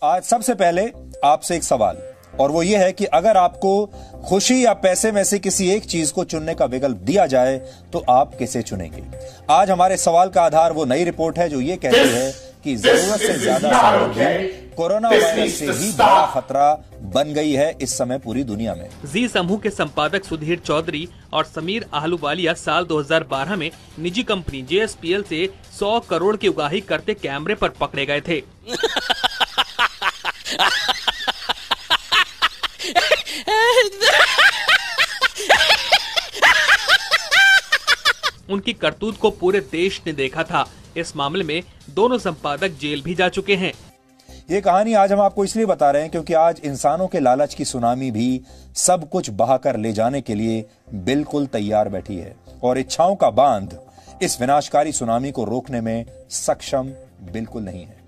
आज सबसे पहले आपसे एक सवाल, और वो ये है कि अगर आपको खुशी या पैसे में से किसी एक चीज को चुनने का विकल्प दिया जाए तो आप किसे चुनेंगे? आज हमारे सवाल का आधार वो नई रिपोर्ट है जो ये कहती है कि जरूरत से ज्यादा समृद्धि कोरोना वायरस से ही बड़ा खतरा बन गई है इस समय पूरी दुनिया में। जी समूह के संपादक सुधीर चौधरी और समीर आहलूवालिया साल 2012 में निजी कंपनी JSPL से 100 करोड़ की उगाही करते कैमरे पर पकड़े गए थे। उनकी करतूत को पूरे देश ने देखा था। इस मामले में दोनों संपादक जेल भी जा चुके हैं। ये कहानी आज हम आपको इसलिए बता रहे हैं क्योंकि आज इंसानों के लालच की सुनामी भी सब कुछ बहाकर ले जाने के लिए बिल्कुल तैयार बैठी है और इच्छाओं का बांध इस विनाशकारी सुनामी को रोकने में सक्षम बिल्कुल नहीं है।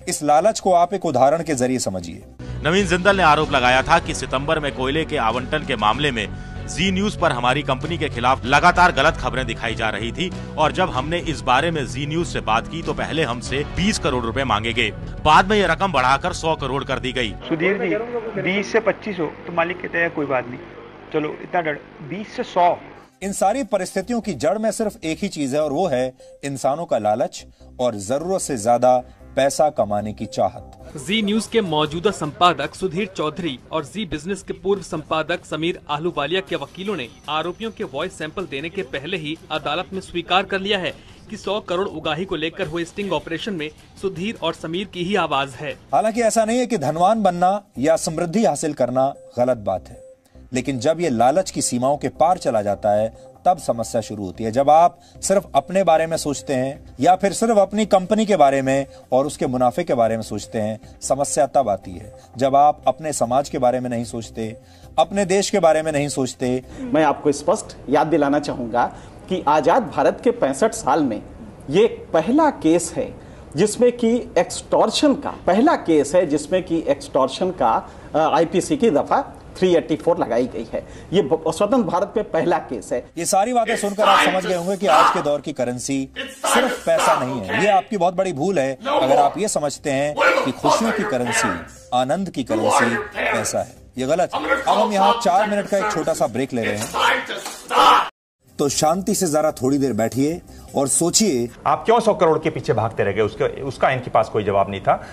इस लालच को आप एक उदाहरण के जरिए समझिए। नवीन जिंदल ने आरोप लगाया था कि सितंबर में कोयले के आवंटन के मामले में जी न्यूज पर हमारी कंपनी के खिलाफ लगातार गलत खबरें दिखाई जा रही थी और जब हमने इस बारे में जी न्यूज से बात की तो पहले हमसे 20 करोड़ रुपए मांगे गए। बाद में ये रकम बढ़ाकर 100 करोड़ कर दी गई। सुधीर जी 20 से 25 हो तो मालिक कहते हैं कोई बात नहीं, चलो इतना डर 20 से 100। इन सारी परिस्थितियों की जड़ में सिर्फ एक ही चीज है और वो है इंसानों का लालच और जरूरत से ज्यादा पैसा कमाने की चाहत। जी न्यूज के मौजूदा संपादक सुधीर चौधरी और जी बिजनेस के पूर्व संपादक समीर आहलूवालिया के वकीलों ने आरोपियों के वॉइस सैंपल देने के पहले ही अदालत में स्वीकार कर लिया है कि 100 करोड़ उगाही को लेकर हुए स्टिंग ऑपरेशन में सुधीर और समीर की ही आवाज है। हालांकि ऐसा नहीं है कि धनवान बनना या समृद्धि हासिल करना गलत बात है, लेकिन जब ये लालच की सीमाओं के पार चला जाता है तब समस्या शुरू होती है। जब आप सिर्फ अपने बारे में सोचते हैं या फिर सिर्फ अपनी कंपनी के बारे में और उसके मुनाफे के बारे में सोचते हैं, समस्या तब आती है जब आप अपने समाज के बारे में नहीं सोचते, अपने देश के बारे में नहीं सोचते। मैं आपको स्पष्ट याद दिलाना चाहूंगा कि आजाद भारत के 65 साल में ये पहला केस है जिसमें कि एक्सटॉर्शन का IPC की दफा 384 लगाई गई है। ये स्वतंत्र भारत में पहला केस है। ये सारी बातें सुनकर आप समझ गए होंगे कि आज के दौर की करेंसी सिर्फ पैसा नहीं है। ये आपकी बहुत बड़ी भूल है अगर आप ये समझते हैं कि खुशियों की करेंसी, आनंद की करेंसी पैसा है। ये गलत है। अब हम यहाँ 4 मिनट का एक छोटा सा ब्रेक ले रहे हैं, तो शांति से जरा थोड़ी देर बैठिए और सोचिए आप क्यों 100 करोड़ के पीछे भागते रह गए। उसका इनके पास कोई जवाब नहीं था।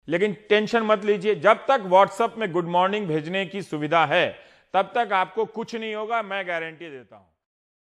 लेकिन टेंशन मत लीजिए, जब तक व्हाट्सएप में गुड मॉर्निंग भेजने की सुविधा है तब तक आपको कुछ नहीं होगा, मैं गारंटी देता हूं।